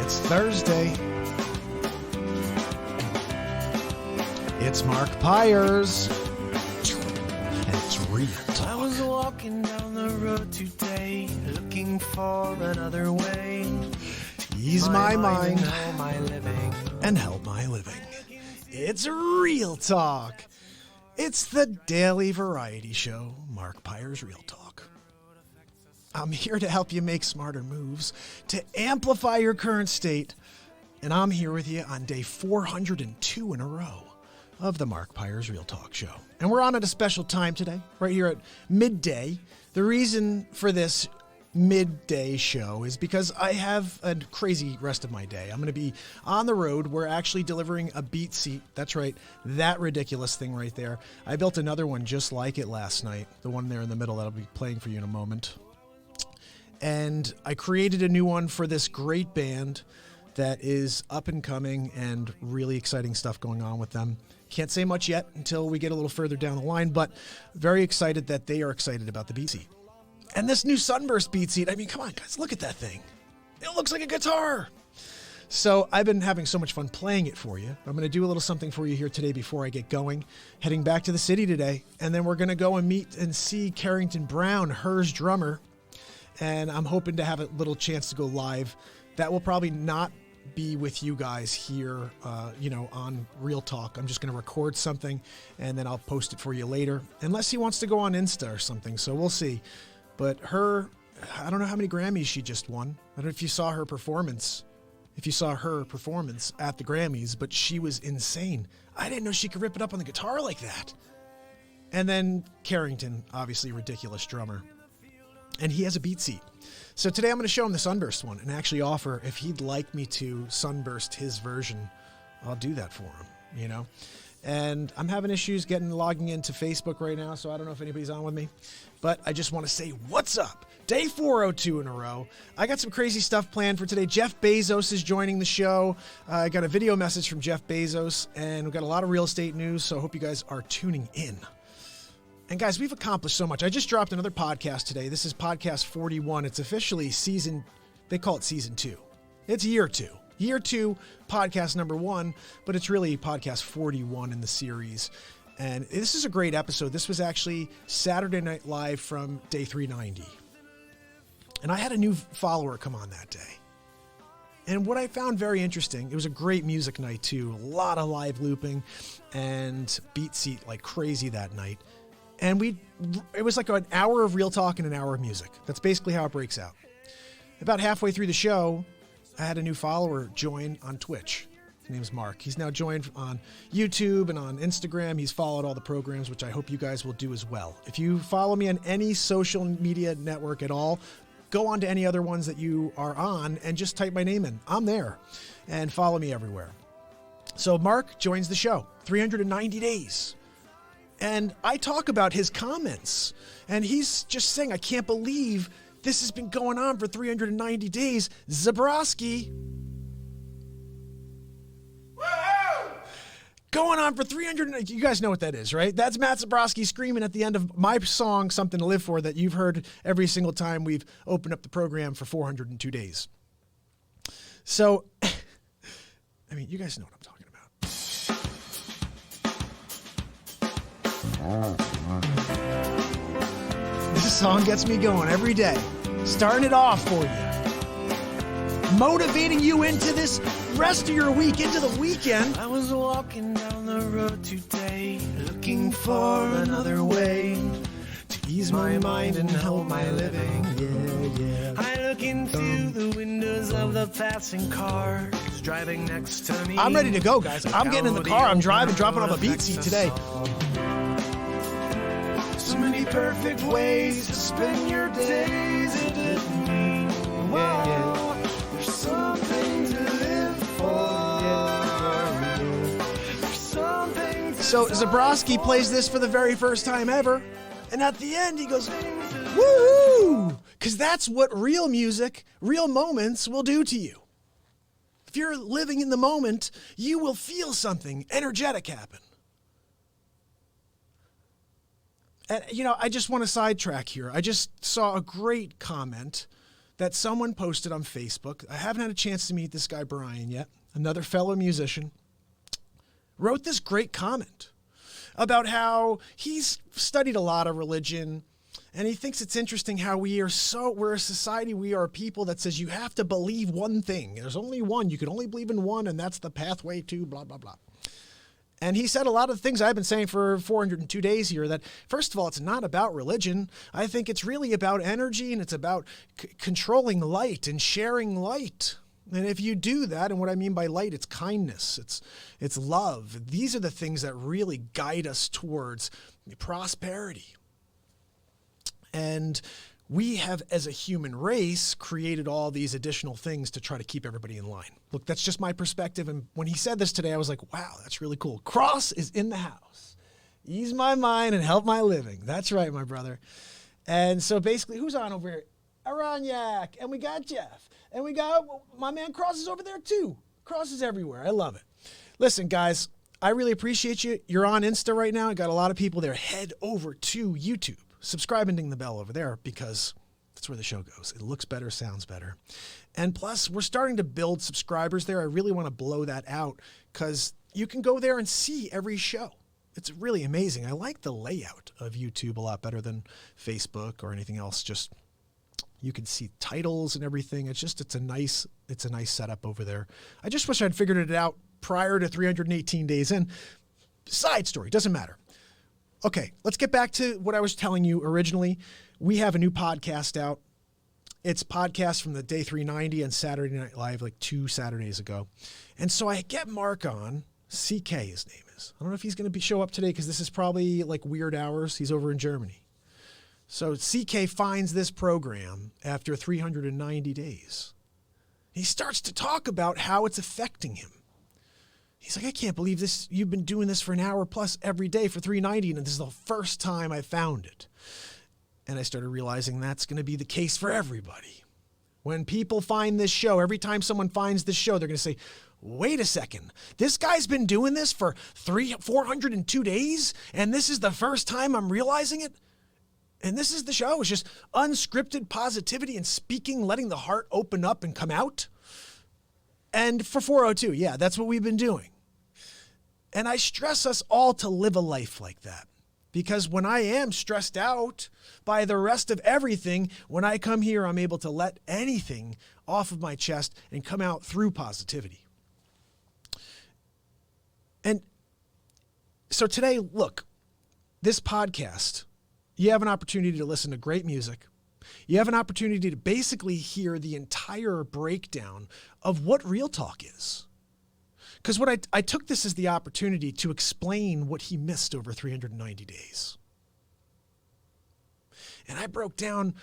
It's Thursday. It's Mark Pyers. And it's real talk. I was walking down the road today, looking for another way to ease my mind and help my living. It's real talk. It's the daily variety show, Mark Pyers Real Talk. I'm here to help you make smarter moves, to amplify your current state, and I'm here with you on day 402 in a row of the Mark Pyers Real Talk show. And we're on at a special time today, right here at midday. The reason for this midday show is because I have a crazy rest of my day. I'm going to be on the road. We're actually delivering a BeatSeat. That's right, that ridiculous thing right there. I built another one just like it last night, the one there in the middle that I'll be playing for you in a moment. And I created a new one for this great band that is up and coming and really exciting stuff going on with them. Can't say much yet until we get a little further down the line, but very excited that they are excited about the BeatSeat. And this new Sunburst BeatSeat, I mean, come on, guys, look at that thing. It looks like a guitar. So I've been having so much fun playing it for you. I'm going to do a little something for you here today before I get going. Heading back to the city today, and then we're going to go and meet and see Carrington Brown, Her's drummer. And I'm hoping to have a little chance to go live. That will probably not be with you guys here, on Real Talk. I'm just going to record something, and then I'll post it for you later, unless he wants to go on Insta or something. So we'll see. But her, I don't know how many Grammys she just won. I don't know if you saw her performance. If you saw her performance at the Grammys, but she was insane. I didn't know she could rip it up on the guitar like that. And then Carrington, obviously ridiculous drummer. And he has a BeatSeat. So today I'm going to show him the Sunburst one and actually offer, if he'd like me to sunburst his version, I'll do that for him, And I'm having issues logging into Facebook right now, so I don't know if anybody's on with me. But I just want to say, what's up? Day 402 in a row. I got some crazy stuff planned for today. Jeff Bezos is joining the show. I got a video message from Jeff Bezos, and we've got a lot of real estate news, so I hope you guys are tuning in. And guys, we've accomplished so much. I just dropped another podcast today. This is podcast 41. It's officially they call it season 2. It's year 2. Year 2, podcast number 1, but it's really podcast 41 in the series. And this is a great episode. This was actually Saturday Night Live from day 390. And I had a new follower come on that day. And what I found very interesting, it was a great music night too. A lot of live looping and BeatSeat like crazy that night. And it was like an hour of real talk and an hour of music. That's basically how it breaks out. About halfway through the show, I had a new follower join on Twitch. His name's Mark. He's now joined on YouTube and on Instagram. He's followed all the programs, which I hope you guys will do as well. If you follow me on any social media network at all, go on to any other ones that you are on and just type my name in. I'm there. And follow me everywhere. So Mark joins the show. 390 days. And I talk about his comments. And he's just saying, I can't believe this has been going on for 390 days. Zabrowski. Woo-hoo! Going on for 390. You guys know what that is, right? That's Matt Zabrowski screaming at the end of my song, Something to Live For, that you've heard every single time we've opened up the program for 402 days. So, I mean, you guys know what I'm talking about. This song gets me going every day. Starting it off for you. Motivating you into this rest of your week, into the weekend. I was walking down the road today, looking for another way to ease my mind and help my living. Yeah. I look into the windows of the passing cars driving next to me. I'm ready to go, guys. I'm getting in the car. I'm driving, dropping off a BeatSeat today. So many perfect ways to spend your days. It didn't mean, wow, there's something to live for. There's something to So Zabrowski plays this for the very first time ever. And at the end, he goes, woohoo! Because that's what real music, real moments will do to you. If you're living in the moment, you will feel something energetic happen. And, I just want to sidetrack here. I just saw a great comment that someone posted on Facebook. I haven't had a chance to meet this guy, Brian, yet. Another fellow musician wrote this great comment about how he's studied a lot of religion, and he thinks it's interesting how we're a society, we are a people that says you have to believe one thing. There's only one. You can only believe in one, and that's the pathway to blah, blah, blah. And he said a lot of things I've been saying for 402 days here, that first of all, it's not about religion. I think it's really about energy, and it's about controlling light and sharing light. And if you do that, and what I mean by light, it's kindness, it's love. These are the things that really guide us towards prosperity. And we have, as a human race, created all these additional things to try to keep everybody in line. Look, that's just my perspective. And when he said this today, I was like, wow, that's really cool. Cross is in the house. Ease my mind and help my living. That's right, my brother. And so basically, who's on over here? Aranyak, and we got Jeff, and we got my man Cross is over there too. Cross is everywhere. I love it. Listen, guys, I really appreciate you. You're on Insta right now. I got a lot of people there. Head over to YouTube. Subscribe and ding the bell over there, because that's where the show goes. It looks better, sounds better. And plus, we're starting to build subscribers there. I really want to blow that out, because you can go there and see every show. It's really amazing. I like the layout of YouTube a lot better than Facebook or anything else. Just you can see titles and everything. It's a nice setup over there. I just wish I'd figured it out prior to 318 days in. Side story, doesn't matter. Okay, let's get back to what I was telling you originally. We have a new podcast out. It's podcast from the day 390 and Saturday Night Live, like 2 Saturdays ago. And so I get Mark on, CK his name is. I don't know if he's going to show up today, because this is probably like weird hours. He's over in Germany. So CK finds this program after 390 days. He starts to talk about how it's affecting him. He's like, I can't believe this. You've been doing this for an hour plus every day for 390, and this is the first time I found it. And I started realizing that's going to be the case for everybody. When people find this show, every time someone finds this show, they're going to say, wait a second, this guy's been doing this for 402 days, and this is the first time I'm realizing it? And this is the show. It's just unscripted positivity and speaking, letting the heart open up and come out. And for 402, yeah, that's what we've been doing. And I stress us all to live a life like that. Because when I am stressed out by the rest of everything, when I come here, I'm able to let anything off of my chest and come out through positivity. And so today, look, this podcast, you have an opportunity to listen to great music. You have an opportunity to basically hear the entire breakdown of what Real Talk is. Because what I took this as the opportunity to explain what he missed over 390 days. And I broke down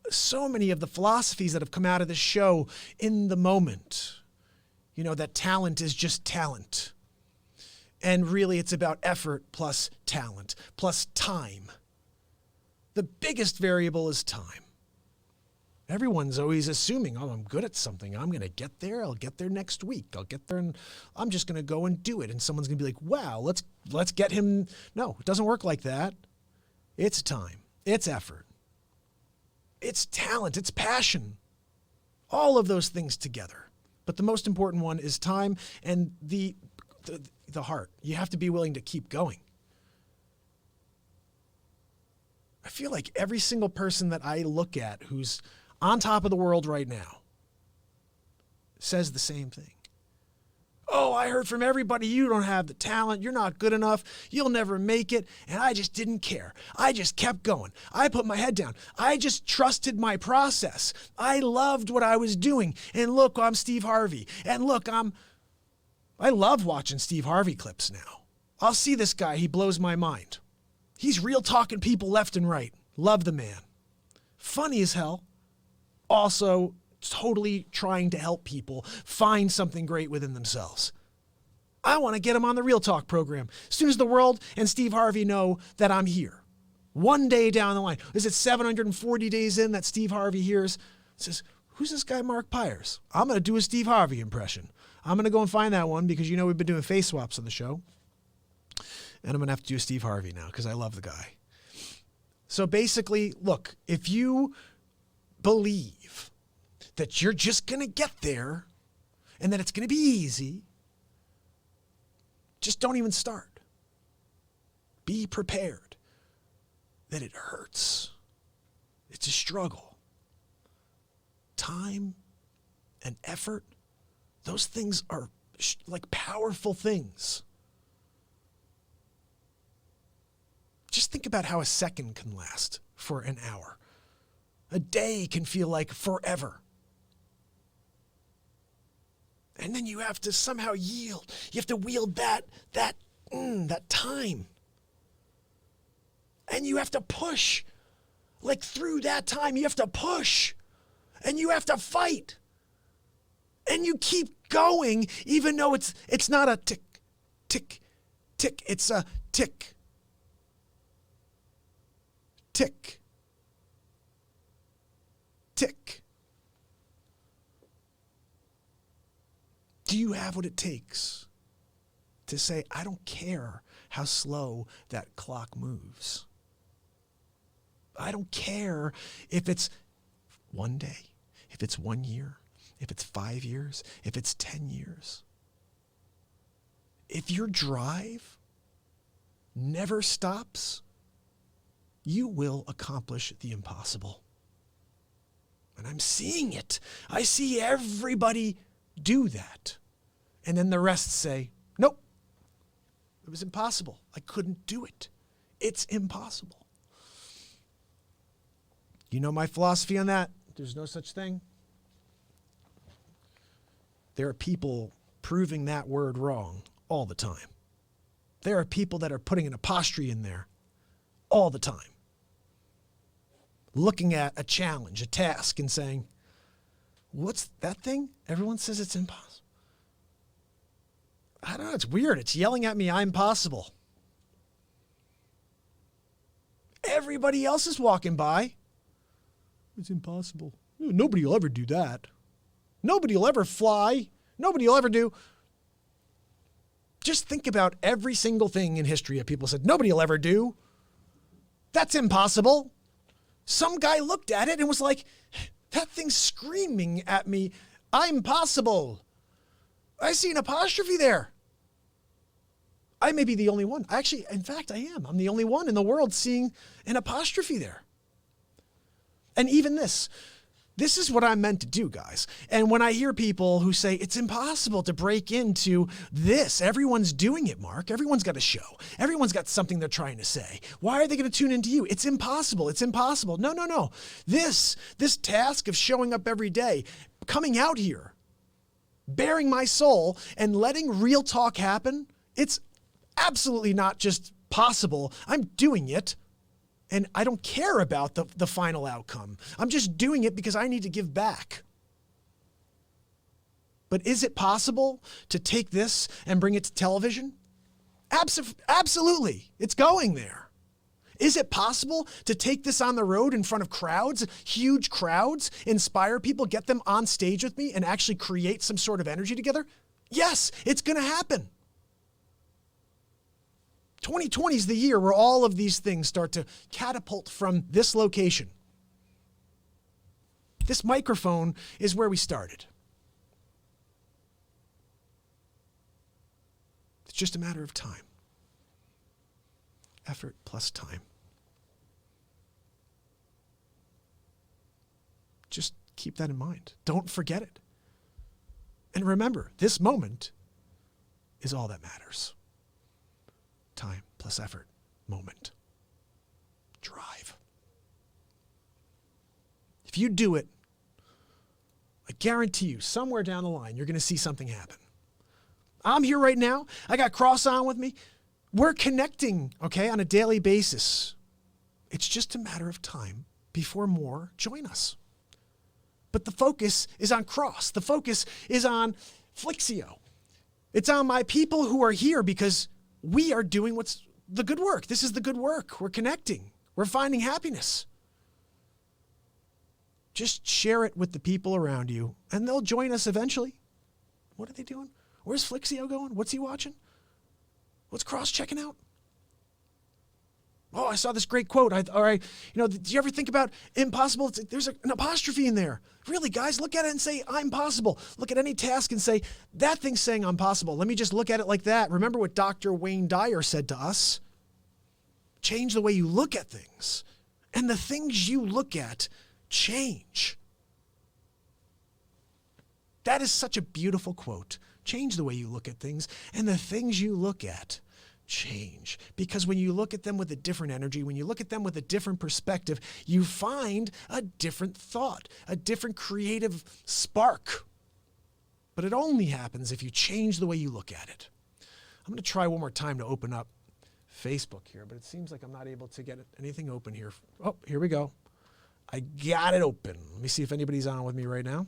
so many of the philosophies that have come out of this show in the moment. You know, that talent is just talent. And really it's about effort plus talent plus time. The biggest variable is time. Everyone's always assuming, oh, I'm good at something. I'm going to get there. I'll get there next week. I'll get there and I'm just going to go and do it. And someone's going to be like, wow, let's get him. No, it doesn't work like that. It's time. It's effort. It's talent. It's passion. All of those things together. But the most important one is time and the heart. You have to be willing to keep going. I feel like every single person that I look at who's on top of the world right now says the same thing. Oh, I heard from everybody, you don't have the talent, you're not good enough, you'll never make it, and I just didn't care. I just kept going. I put my head down. I just trusted my process. I loved what I was doing. And look, I'm Steve Harvey. And look, I love watching Steve Harvey clips now. I'll see this guy, he blows my mind. He's real talking people left and right. Love the man. Funny as hell. Also totally trying to help people find something great within themselves. I want to get him on the Real Talk program. As soon as the world and Steve Harvey know that I'm here. One day down the line. Is it 740 days in that Steve Harvey hears? Says, who's this guy Mark Pyers? I'm going to do a Steve Harvey impression. I'm going to go and find that one because you know we've been doing face swaps on the show. And I'm going to have to do Steve Harvey now because I love the guy. So basically, look, if you believe that you're just going to get there and that it's going to be easy, just don't even start. Be prepared that it hurts. It's a struggle. Time and effort, those things are like powerful things. Just think about how a second can last for an hour. A day can feel like forever. And then you have to somehow yield. You have to wield that time. And you have to push. Like through that time, you have to push. And you have to fight. And you keep going, even though it's not a tick, tick, tick. It's a tick. Tick. Tick. Do you have what it takes to say, I don't care how slow that clock moves? I don't care if it's one day, if it's 1 year, if it's 5 years, if it's 10 years. If your drive never stops, you will accomplish the impossible. And I'm seeing it. I see everybody do that. And then the rest say, nope, it was impossible. I couldn't do it. It's impossible. You know my philosophy on that? There's no such thing. There are people proving that word wrong all the time. There are people that are putting an apostrophe in there all the time. Looking at a challenge, a task, and saying, what's that thing? Everyone says it's impossible. I don't know, it's weird. It's yelling at me, I'm possible. Everybody else is walking by. It's impossible. Nobody will ever do that. Nobody will ever fly. Nobody will ever do. Just think about every single thing in history that people said, nobody will ever do. That's impossible. Some guy looked at it and was like, that thing's screaming at me, I'm possible. I see an apostrophe there. I may be the only one. Actually, in fact, I am. I'm the only one in the world seeing an apostrophe there. And even this is what I'm meant to do, guys. And when I hear people who say, it's impossible to break into this, everyone's doing it, Mark. Everyone's got a show. Everyone's got something they're trying to say. Why are they going to tune into you? It's impossible. It's impossible. No. This task of showing up every day, coming out here, bearing my soul and letting real talk happen, it's absolutely not just possible. I'm doing it. And I don't care about the final outcome. I'm just doing it because I need to give back. But is it possible to take this and bring it to television? Absolutely. It's going there. Is it possible to take this on the road in front of crowds, huge crowds, inspire people, get them on stage with me and actually create some sort of energy together? Yes, it's going to happen. 2020 is the year where all of these things start to catapult from this location. This microphone is where we started. It's just a matter of time. Effort plus time. Just keep that in mind. Don't forget it. And remember, this moment is all that matters. Time plus effort, moment, drive. If you do it, I guarantee you, somewhere down the line, you're going to see something happen. I'm here right now. I got Cross on with me. We're connecting, okay, on a daily basis. It's just a matter of time before more join us. But the focus is on Cross. The focus is on Flixio. It's on my people who are here because we are doing what's the good work. This is the good work. We're connecting. We're finding happiness. Just share it with the people around you, and they'll join us eventually. What are they doing? Where's Flixio going? What's he watching? What's Cross checking out? Oh, I saw this great quote. Did you ever think about impossible? There's an apostrophe in there. Really, guys, look at it and say, I'm possible. Look at any task and say, that thing's saying I'm possible. Let me just look at it like that. Remember what Dr. Wayne Dyer said to us? Change the way you look at things. And the things you look at change. That is such a beautiful quote. Change the way you look at things, and the things you look at change. Because when you look at them with a different energy, when you look at them with a different perspective, you find a different thought, a different creative spark. But it only happens if you change the way you look at it. I'm going to try one more time to open up Facebook here, but it seems like I'm not able to get anything open here. Oh, here we go. I got it open. Let me see if anybody's on with me right now.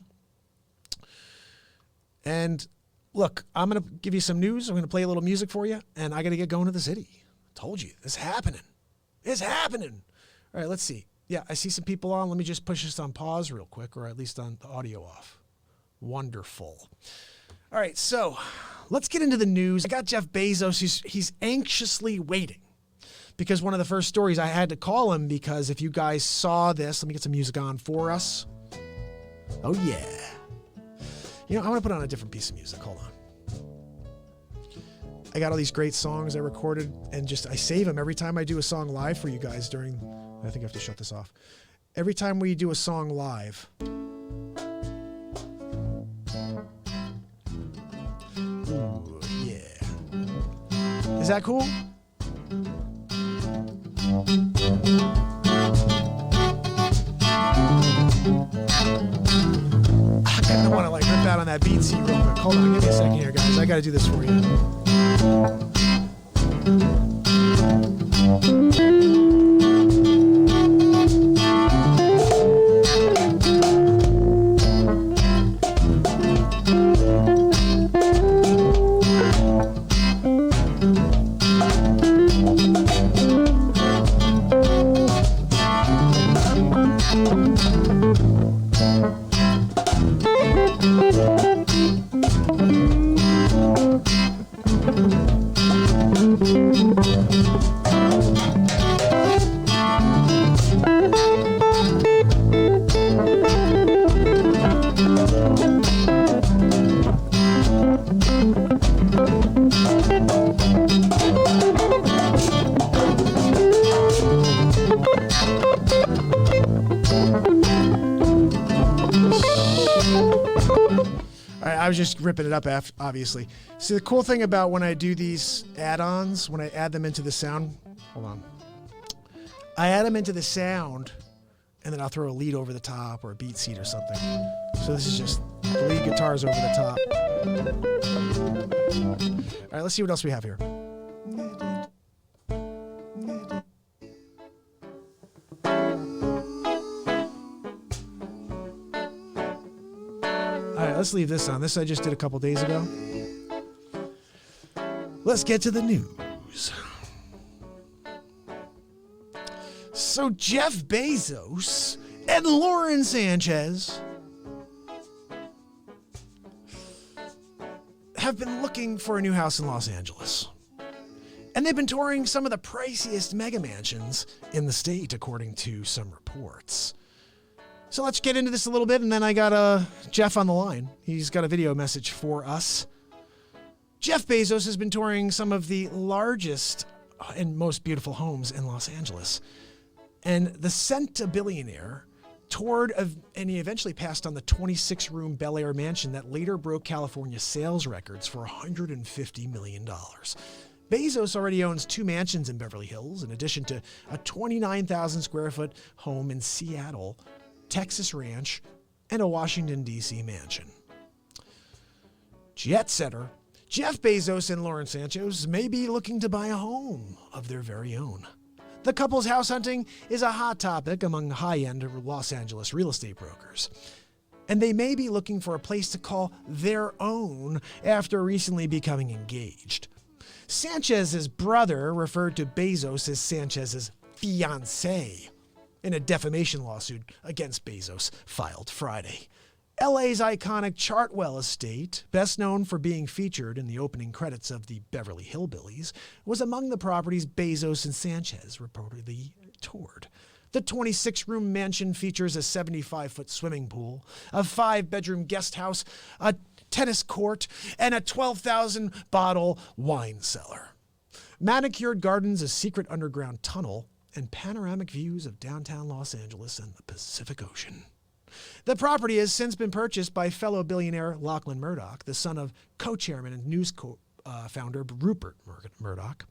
And look, I'm going to give you some news. I'm going to play a little music for you, and I got to get going to the city. Told you, it's happening. It's happening. All right, let's see. Yeah, I see some people on. Let me just push this on pause real quick, or at least on the audio off. Wonderful. All right, so let's get into the news. I got Jeff Bezos. He's anxiously waiting because one of the first stories I had to call him because if you guys saw this, let me get some music on for us. Oh, yeah. You know, I want to put on a different piece of music. Hold on. I got all these great songs I recorded and I save them every time I do a song live for you guys I think I have to shut this off. Every time we do a song live. Ooh, yeah. Is that cool? I want to rip out on that BeatSeat real quick. Hold on, give me a second here, guys. I got to do this for you. I was just ripping it up, obviously. See, the cool thing about when I do these add-ons, when I add them into the sound, hold on. I add them into the sound, and then I'll throw a lead over the top or a BeatSeat or something. So this is just the lead guitars over the top. All right, let's see what else we have here. All right, let's leave this on. This I just did a couple days ago. Let's get to the news. So Jeff Bezos and Lauren Sanchez have been looking for a new house in Los Angeles. And they've been touring some of the priciest mega mansions in the state, according to some reports. So let's get into this a little bit, and then I got Jeff on the line. He's got a video message for us. Jeff Bezos has been touring some of the largest and most beautiful homes in Los Angeles. And the centibillionaire toured and he eventually passed on the 26-room Bel Air mansion that later broke California sales records for $150 million. Bezos already owns 2 mansions in Beverly Hills, in addition to a 29,000 square foot home in Seattle, Texas ranch, and a Washington, D.C. mansion. Jet setter Jeff Bezos and Lauren Sanchez may be looking to buy a home of their very own. The couple's house hunting is a hot topic among high-end Los Angeles real estate brokers. And they may be looking for a place to call their own after recently becoming engaged. Sanchez's brother referred to Bezos as Sanchez's fiancée in a defamation lawsuit against Bezos filed Friday. LA's iconic Chartwell estate, best known for being featured in the opening credits of the Beverly Hillbillies, was among the properties Bezos and Sanchez reportedly toured. The 26-room mansion features a 75-foot swimming pool, a 5-bedroom guest house, a tennis court, and a 12,000-bottle wine cellar. Manicured gardens, a secret underground tunnel, and panoramic views of downtown Los Angeles and the Pacific Ocean. The property has since been purchased by fellow billionaire Lachlan Murdoch, the son of co-chairman and news founder Rupert Murdoch.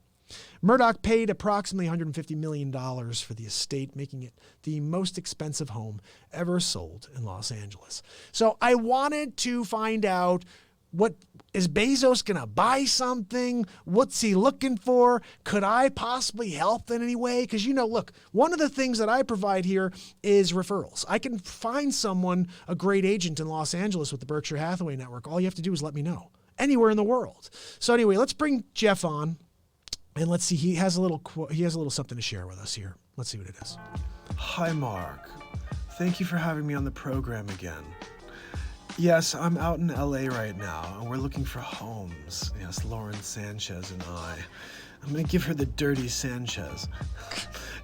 Murdoch paid approximately $150 million for the estate, making it the most expensive home ever sold in Los Angeles. So I wanted to find out, what is Bezos going to buy something? What's he looking for? Could I possibly help in any way? Because, look, one of the things that I provide here is referrals. I can find someone, a great agent in Los Angeles with the Berkshire Hathaway network. All you have to do is let me know. Anywhere in the world. So anyway, let's bring Jeff on and let's see. He has a little something to share with us here. Let's see what it is. Hi, Mark. Thank you for having me on the program again. Yes, I'm out in LA right now, and we're looking for homes. Yes, Lauren Sanchez and I. I'm going to give her the dirty Sanchez.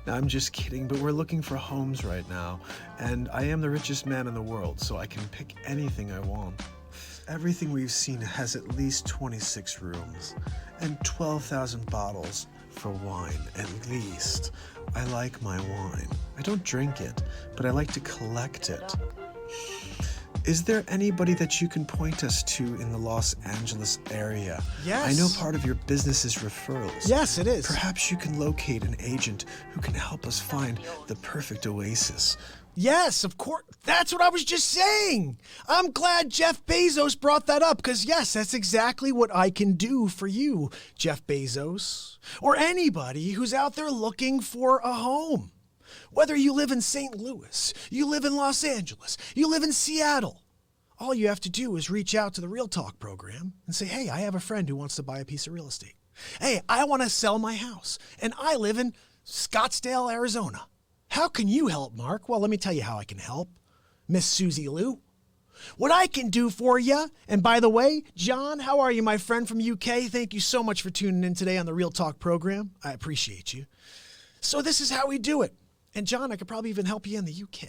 No, I'm just kidding, but we're looking for homes right now, and I am the richest man in the world, so I can pick anything I want. Everything we've seen has at least 26 rooms, and 12,000 bottles for wine, at least. I like my wine. I don't drink it, but I like to collect it. Is there anybody that you can point us to in the Los Angeles area? Yes. I know part of your business is referrals. Yes, it is. Perhaps you can locate an agent who can help us find the perfect oasis. Yes, of course. That's what I was just saying. I'm glad Jeff Bezos brought that up because, yes, that's exactly what I can do for you, Jeff Bezos, or anybody who's out there looking for a home. Whether you live in St. Louis, you live in Los Angeles, you live in Seattle, all you have to do is reach out to the Real Talk program and say, hey, I have a friend who wants to buy a piece of real estate. Hey, I want to sell my house, and I live in Scottsdale, Arizona. How can you help, Mark? Well, let me tell you how I can help, Miss Susie Lou. What I can do for you, and by the way, John, how are you, my friend from UK? Thank you so much for tuning in today on the Real Talk program. I appreciate you. So this is how we do it. And John, I could probably even help you in the UK.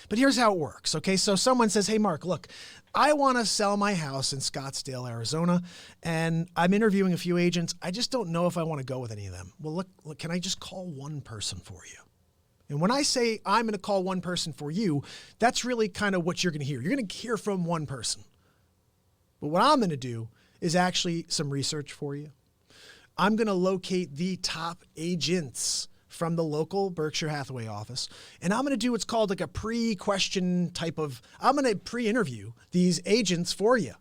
But here's how it works, okay? So someone says, hey, Mark, look, I want to sell my house in Scottsdale, Arizona, and I'm interviewing a few agents. I just don't know if I want to go with any of them. Well, look, can I just call one person for you? And when I say I'm going to call one person for you, that's really kind of what you're going to hear. You're going to hear from one person. But what I'm going to do is actually some research for you. I'm going to locate the top agents from the local Berkshire Hathaway office. And I'm going to do what's called like a pre-question type of, I'm going to pre-interview these agents for you.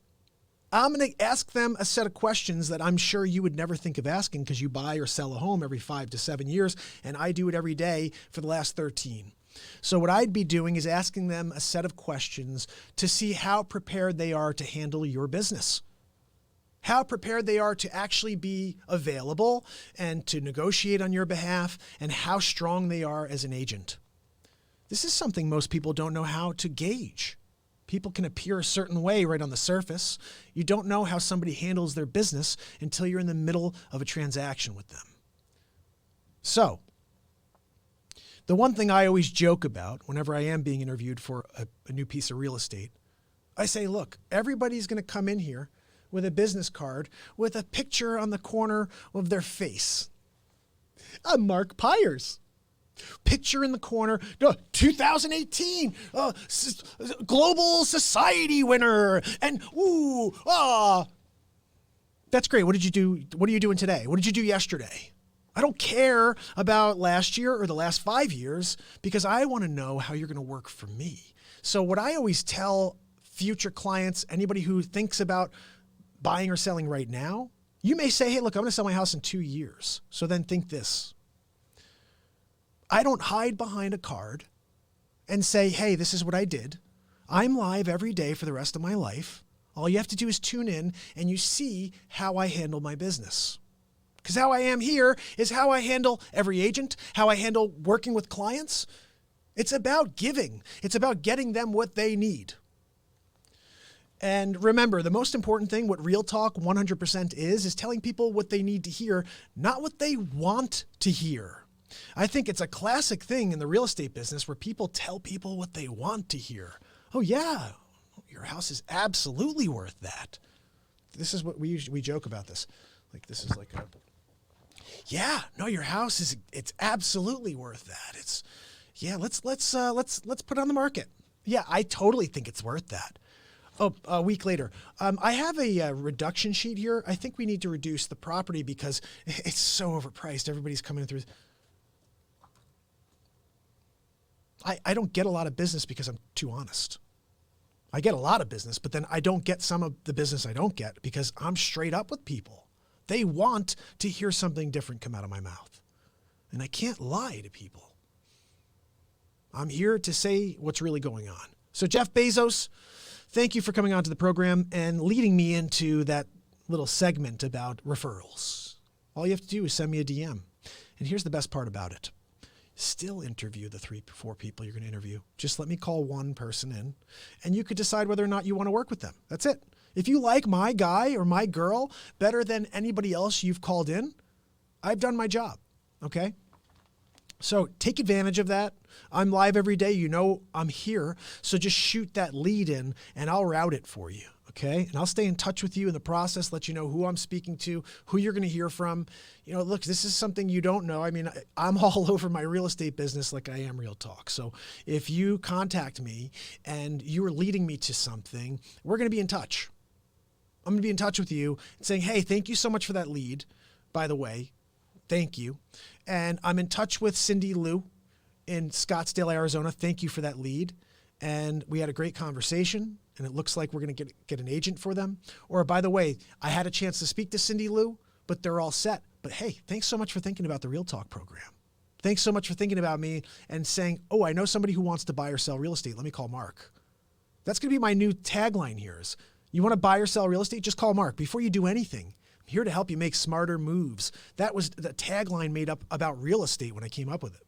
I'm going to ask them a set of questions that I'm sure you would never think of asking because you buy or sell a home every 5 to 7 years, and I do it every day for the last 13. So what I'd be doing is asking them a set of questions to see how prepared they are to handle your business. How prepared they are to actually be available and to negotiate on your behalf, and how strong they are as an agent. This is something most people don't know how to gauge. People can appear a certain way right on the surface. You don't know how somebody handles their business until you're in the middle of a transaction with them. So, the one thing I always joke about whenever I am being interviewed for a new piece of real estate, I say, look, everybody's going to come in here with a business card with a picture on the corner of their face. I'm Mark Pyers. Picture in the corner, 2018 Global Society winner, and that's great. What did you do? What are you doing today? What did you do yesterday? I don't care about last year or the last 5 years because I want to know how you're going to work for me. So what I always tell future clients, anybody who thinks about buying or selling right now, you may say, hey, look, I'm going to sell my house in 2 years. So then think this. I don't hide behind a card and say, hey, this is what I did. I'm live every day for the rest of my life. All you have to do is tune in and you see how I handle my business. Because how I am here is how I handle every agent, how I handle working with clients. It's about giving. It's about getting them what they need. And remember, the most important thing, what Real Talk 100% is telling people what they need to hear, not what they want to hear. I think it's a classic thing in the real estate business where people tell people what they want to hear. Oh yeah, your house is absolutely worth that. This is what we joke about this. Like this is like a, yeah, no, your house it's absolutely worth that. Let's put it on the market. Yeah, I totally think it's worth that. Oh, a week later. I have a reduction sheet here. I think we need to reduce the property because it's so overpriced. Everybody's coming through. I don't get a lot of business because I'm too honest. I get a lot of business, but then I don't get some of the business I don't get because I'm straight up with people. They want to hear something different come out of my mouth. And I can't lie to people. I'm here to say what's really going on. So Jeff Bezos, thank you for coming on to the program and leading me into that little segment about referrals. All you have to do is send me a DM. And here's the best part about it. Still interview the 3-4 people you're going to interview. Just let me call one person in and you could decide whether or not you want to work with them. That's it. If you like my guy or my girl better than anybody else you've called in, I've done my job. Okay. So take advantage of that. I'm live every day. You know, I'm here. So just shoot that lead in and I'll route it for you. Okay. And I'll stay in touch with you in the process, let you know who I'm speaking to, who you're going to hear from. You know, look, this is something you don't know. I mean, I'm all over my real estate business like I am Real Talk. So if you contact me and you are leading me to something, we're going to be in touch. I'm going to be in touch with you and saying, hey, thank you so much for that lead. By the way, thank you. And I'm in touch with Cindy Lou in Scottsdale, Arizona. Thank you for that lead. And we had a great conversation and it looks like we're going to get an agent for them. Or by the way, I had a chance to speak to Cindy Lou, but they're all set. But hey, thanks so much for thinking about the Real Talk program. Thanks so much for thinking about me and saying, oh, I know somebody who wants to buy or sell real estate. Let me call Mark. That's going to be my new tagline here is, you want to buy or sell real estate? Just call Mark before you do anything. I'm here to help you make smarter moves. That was the tagline made up about real estate when I came up with it.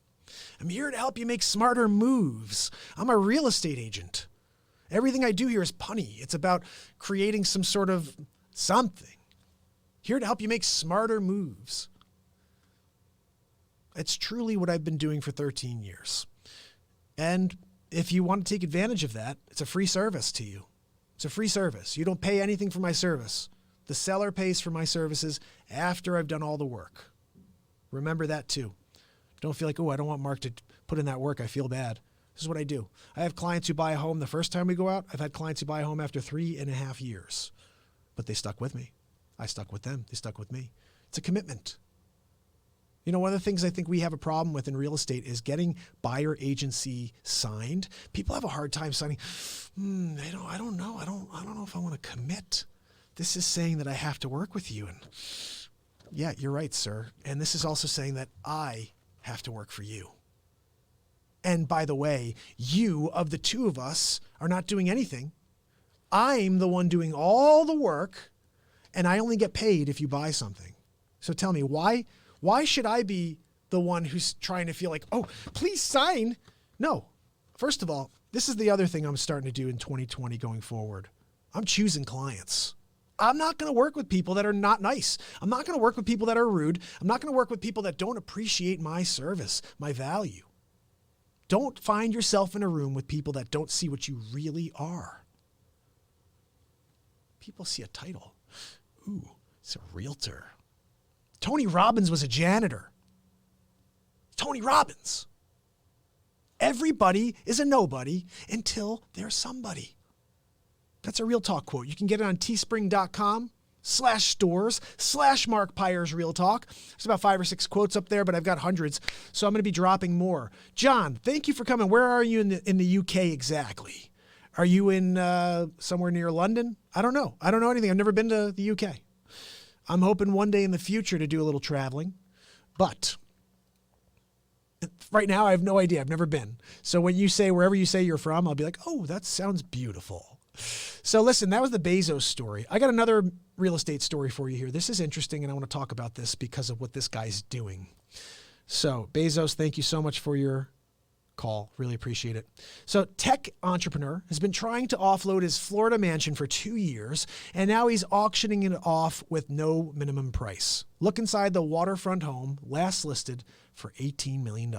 I'm here to help you make smarter moves. I'm a real estate agent. Everything I do here is punny. It's about creating some sort of something. Here to help you make smarter moves. It's truly what I've been doing for 13 years. And if you want to take advantage of that, it's a free service to you. It's a free service. You don't pay anything for my service. The seller pays for my services after I've done all the work. Remember that too. Don't feel like, oh, I don't want Mark to put in that work. I feel bad. This is what I do. I have clients who buy a home the first time we go out. I've had clients who buy a home after 3.5 years, but they stuck with me. I stuck with them. They stuck with me. It's a commitment. You know, one of the things I think we have a problem with in real estate is getting buyer agency signed. People have a hard time signing. I don't know. I don't know if I want to commit. This is saying that I have to work with you. And yeah, you're right, sir. And this is also saying that I have to work for you. And by the way, you of the two of us are not doing anything. I'm the one doing all the work and I only get paid if you buy something. So tell me, why should I be the one who's trying to feel like, oh, please sign? No. First of all, this is the other thing I'm starting to do in 2020 going forward. I'm choosing clients. I'm not going to work with people that are not nice. I'm not going to work with people that are rude. I'm not going to work with people that don't appreciate my service, my value. Don't find yourself in a room with people that don't see what you really are. People see a title. Ooh, it's a realtor. Tony Robbins was a janitor. Tony Robbins. Everybody is a nobody until they're somebody. That's a Real Talk quote. You can get it on teespring.com/stores/Mark Pyers Real Talk. There's about 5 or 6 quotes up there, but I've got hundreds. So I'm going to be dropping more. John, thank you for coming. Where are you in the UK exactly? Are you in somewhere near London? I don't know. I don't know anything. I've never been to the UK. I'm hoping one day in the future to do a little traveling, but right now I have no idea. I've never been. So when you say wherever you say you're from, I'll be like, oh, that sounds beautiful. So listen, that was the Bezos story. I got another real estate story for you here. This is interesting, and I want to talk about this because of what this guy's doing. So Bezos, thank you so much for your call. Really appreciate it. So tech entrepreneur has been trying to offload his Florida mansion for 2 years, and now he's auctioning it off with no minimum price. Look inside the waterfront home, last listed for $18 million.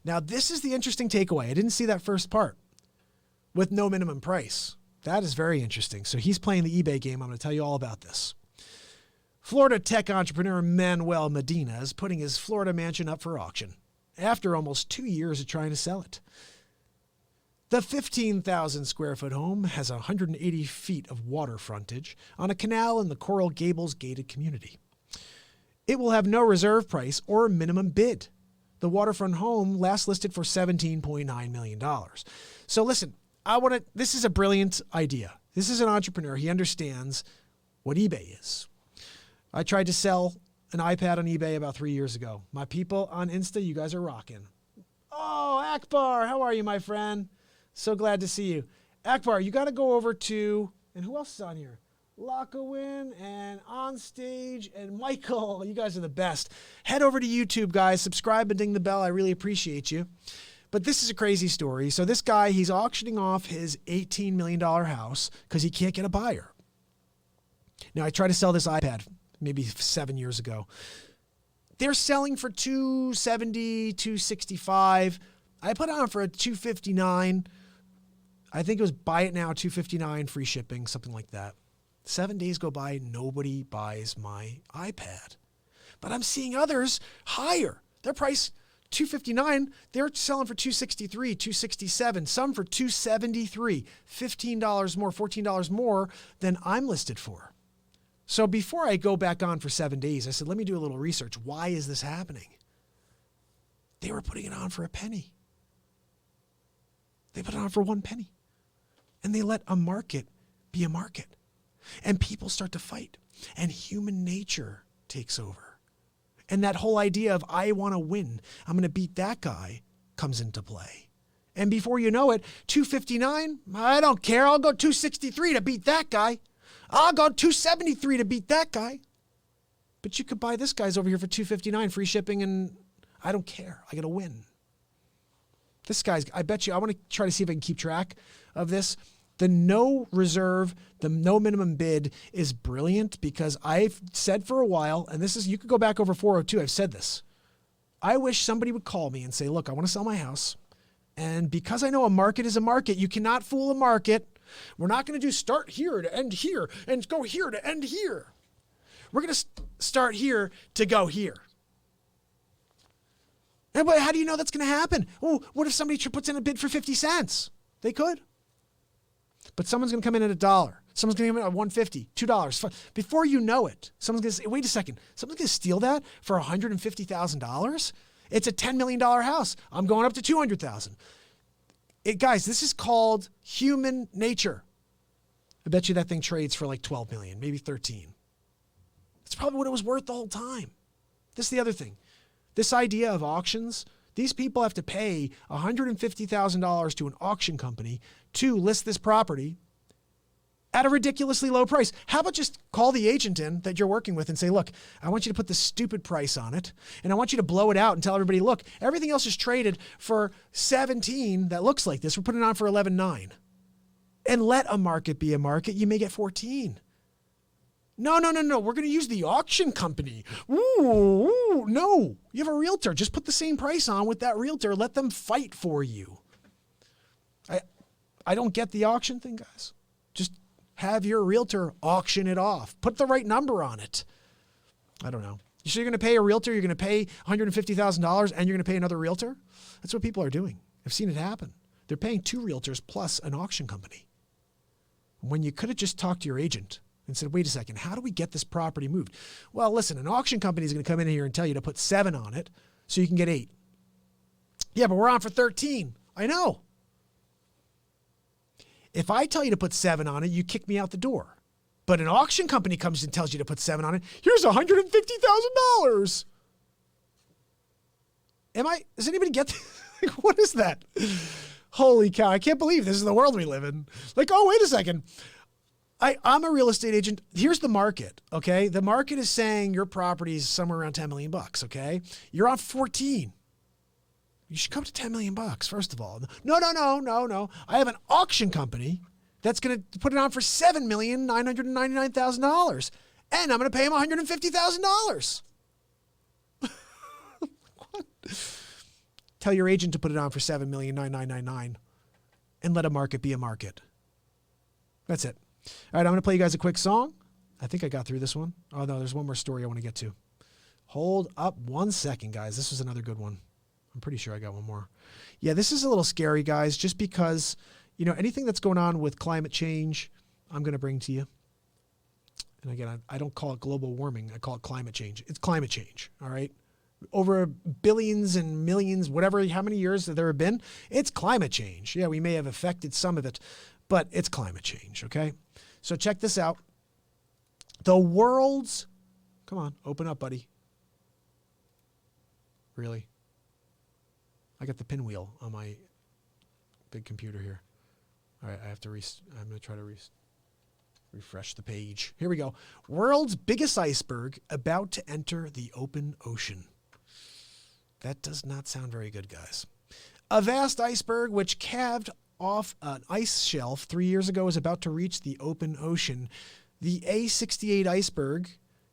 Now, this is the interesting takeaway. I didn't see that first part. With no minimum price. That is very interesting. So he's playing the eBay game. I'm going to tell you all about this. Florida tech entrepreneur Manuel Medina is putting his Florida mansion up for auction after almost 2 years of trying to sell it. The 15,000 square foot home has 180 feet of water frontage on a canal in the Coral Gables gated community. It will have no reserve price or minimum bid. The waterfront home last listed for $17.9 million. So listen, this is a brilliant idea. This is an entrepreneur. He understands what eBay is. I tried to sell an iPad on eBay about 3 years ago. My people on Insta, you guys are rocking. Oh, Akbar, how are you, my friend? So glad to see you. Akbar, you got to go over to, and who else is on here? Lockowin and Onstage and Michael. You guys are the best. Head over to YouTube, guys. Subscribe and ding the bell. I really appreciate you. But this is a crazy story. So this guy, he's auctioning off his $18 million house because he can't get a buyer. Now, I tried to sell this iPad maybe 7 years ago. They're selling for $270, $265. I put it on for a $259. I think it was buy it now, $259, free shipping, something like that. 7 days go by, nobody buys my iPad. But I'm seeing others higher. Their price, $259, they're selling for $263, $267, some for $273, $15 more, $14 more than I'm listed for. So before I go back on for 7 days, I said, let me do a little research. Why is this happening? They were putting it on for a penny. They put it on for 1 penny. And they let a market be a market. And people start to fight. And human nature takes over. And that whole idea of I want to win, I'm going to beat that guy, comes into play. And before you know it, $259, I don't care. I'll go $263 to beat that guy. I'll go $273 to beat that guy. But you could buy this guy's over here for $259, free shipping, and I don't care. I got to win. This guy's, I bet you, I want to try to see if I can keep track of this. The no reserve, the no minimum bid is brilliant because I've said for a while, and this is, you could go back over 402, I've said this. I wish somebody would call me and say, look, I want to sell my house. And because I know a market is a market, you cannot fool a market. We're not going to do start here to end here and go here to end here. We're going to start here to go here. And but how do you know that's going to happen? Oh, what if somebody puts in a bid for 50 cents? They could. But someone's going to come in at $1. Someone's going to come in at $1.50, $2. Before you know it, someone's going to say, wait a second, someone's going to steal that for $150,000? It's a $10 million house. I'm going up to $200,000. Guys, this is called human nature. I bet you that thing trades for like 12 million, maybe 13. That's probably what it was worth the whole time. This is the other thing. This idea of auctions, these people have to pay $150,000 to an auction company to list this property at a ridiculously low price. How about just call the agent in that you're working with and say, look, I want you to put this stupid price on it, and I want you to blow it out and tell everybody, look, everything else is traded for 17 that looks like this. We're putting it on for 11.9. And let a market be a market. You may get 14. No. We're going to use the auction company. Ooh, no. You have a realtor. Just put the same price on with that realtor. Let them fight for you. I don't get the auction thing, guys. Just have your realtor auction it off. Put the right number on it. I don't know. So you're going to pay a realtor, you're going to pay $150,000, and you're going to pay another realtor? That's what people are doing. I've seen it happen. They're paying 2 realtors plus an auction company. When you could have just talked to your agent and said, wait a second, how do we get this property moved? Well, listen, an auction company is going to come in here and tell you to put 7 on it so you can get 8. Yeah, but we're on for 13. I know. If I tell you to put 7 on it, you kick me out the door. But an auction company comes and tells you to put 7 on it. Here's $150,000. Does anybody get that? What is that? Holy cow. I can't believe this is the world we live in. Like, oh, wait a second. I'm a real estate agent. Here's the market. Okay. The market is saying your property is somewhere around $10 million. Okay. You're on 14. You should come to 10 million bucks, first of all. No. I have an auction company that's going to put it on for $7,999,000. And I'm going to pay him $150,000. What? Tell your agent to put it on for $7,999,999 and let a market be a market. That's it. All right, I'm going to play you guys a quick song. I think I got through this one. Oh, no, there's one more story I want to get to. Hold up 1 second, guys. This was another good one. I'm pretty sure I got one more. Yeah, this is a little scary, guys, just because, you know, anything that's going on with climate change, I'm going to bring to you. And again, I don't call it global warming. I call it climate change. It's climate change, all right? Over billions and millions, whatever, how many years that there have been, it's climate change. Yeah, we may have affected some of it, but it's climate change, okay? So check this out. The world's, come on, open up, buddy. Really? I got the pinwheel on my big computer here. All right, I have to I'm going to try to refresh the page. Here we go. World's biggest iceberg about to enter the open ocean. That does not sound very good, guys. A vast iceberg which calved off an ice shelf 3 years ago is about to reach the open ocean. The A68 iceberg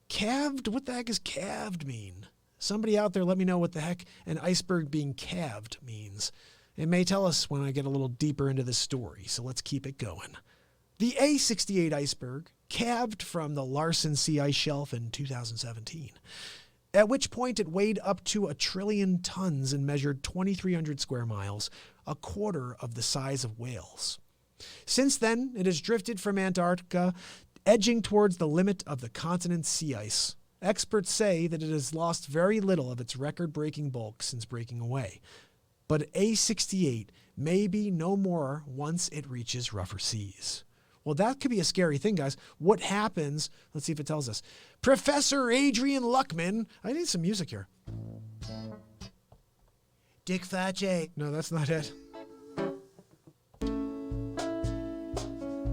calved. What the heck does calved mean? Somebody out there, let me know what the heck an iceberg being calved means. It may tell us when I get a little deeper into this story, so let's keep it going. The A68 iceberg calved from the Larsen Sea ice shelf in 2017, at which point it weighed up to 1 trillion tons and measured 2,300 square miles, a quarter of the size of Wales. Since then, it has drifted from Antarctica, edging towards the limit of the continent's sea ice. Experts say that it has lost very little of its record-breaking bulk since breaking away. But A68 may be no more once it reaches rougher seas. Well, that could be a scary thing, guys. What happens? Let's see if it tells us. Professor Adrian Luckman. I need some music here. Dick Facce. No, that's not it.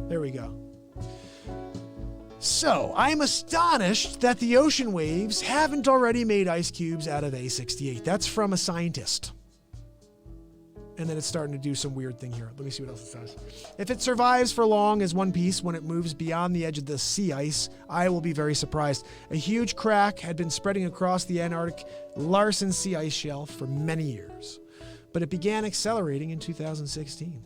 There we go. So, I'm astonished that the ocean waves haven't already made ice cubes out of A68. That's from a scientist. And then it's starting to do some weird thing here. Let me see what else it says. If it survives for long as one piece when it moves beyond the edge of the sea ice, I will be very surprised. A huge crack had been spreading across the Antarctic Larsen Sea ice shelf for many years, but it began accelerating in 2016.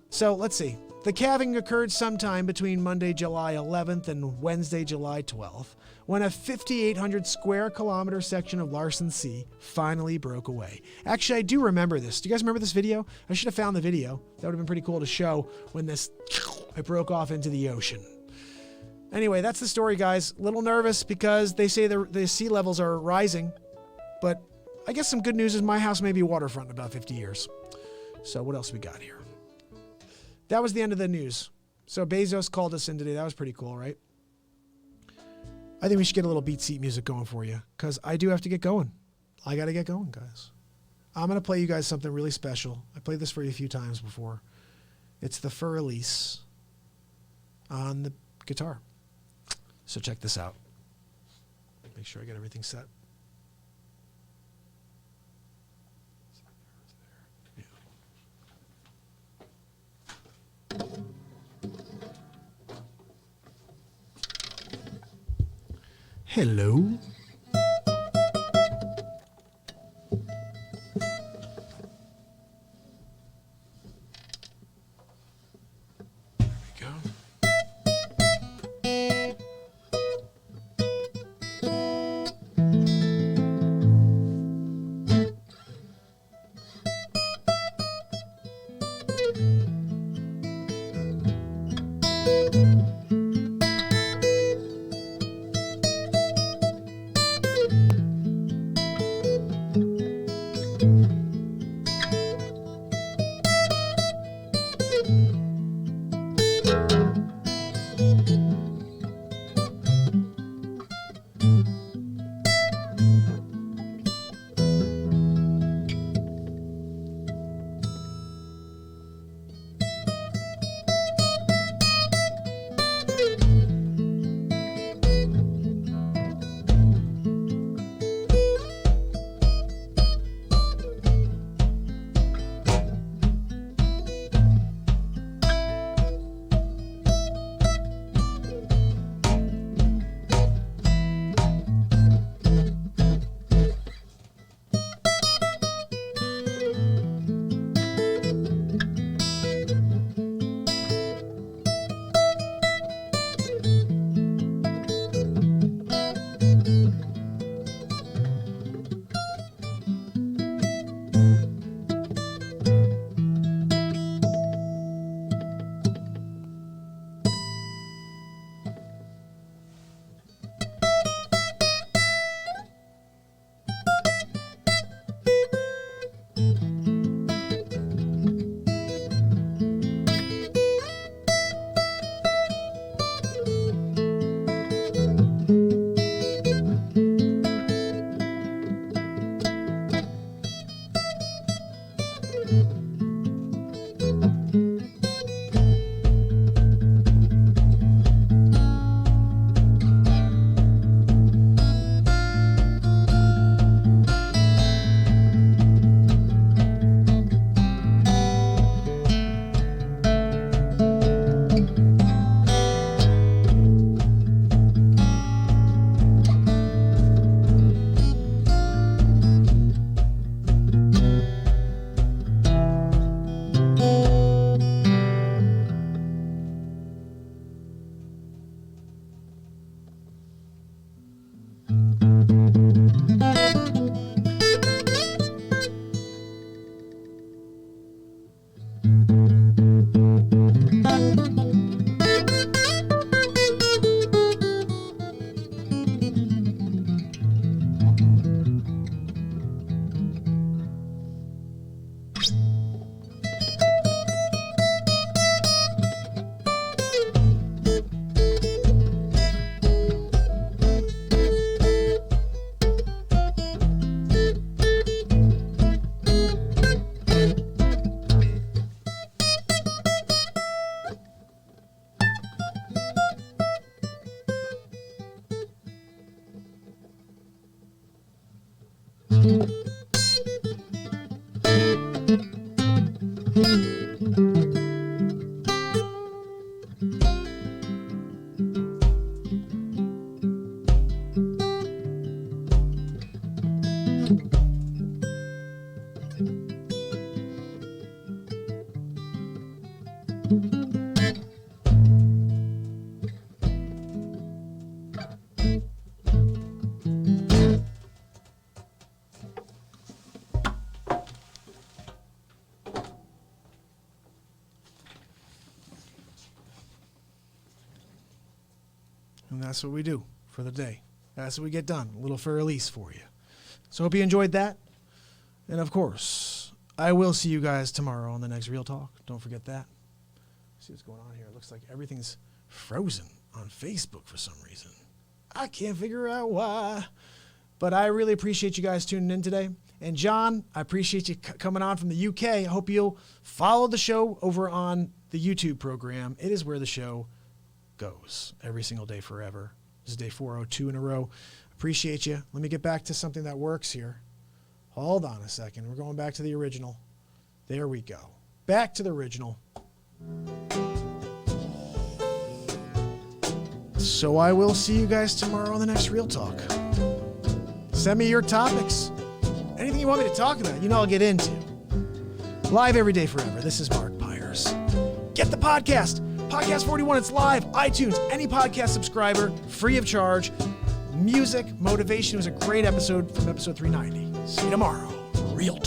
So let's see. The calving occurred sometime between Monday, July 11th and Wednesday, July 12th, when a 5,800 square kilometer section of Larsen Sea finally broke away. Actually, I do remember this. Do you guys remember this video? I should have found the video. That would have been pretty cool to show when it broke off into the ocean. Anyway, that's the story, guys. A little nervous because they say the sea levels are rising, but I guess some good news is my house may be waterfront in about 50 years. So what else we got here? That was the end of the news. So Bezos called us in today. That was pretty cool, right? I think we should get a little BeatSeat music going for you because I do have to get going. I got to get going, guys. I'm going to play you guys something really special. I played this for you a few times before. It's the Fur Elise on the guitar. So check this out. Make sure I get everything set. Hello. There we go. And that's what we do for the day. That's what we get done. A little for release for you. So hope you enjoyed that. And of course, I will see you guys tomorrow on the next Real Talk. Don't forget that. See what's going on here. It looks like everything's frozen on Facebook for some reason. I can't figure out why. But I really appreciate you guys tuning in today. And John, I appreciate you coming on from the UK. I hope you'll follow the show over on the YouTube program. It is where the show goes every single day forever. This is day 402 in a row. Appreciate you. Let me get back to something that works here. Hold on a second. We're going back to the original. There we go. Back to the original. So I will see you guys tomorrow on the next Real Talk. Send me your topics. Anything you want me to talk about, you know I'll get into. Live every day forever. This is Mark Pyers. Get the podcast. Podcast 41, it's live. iTunes, any podcast subscriber, free of charge. Music, motivation. It was a great episode from episode 390. See you tomorrow. Real Talk.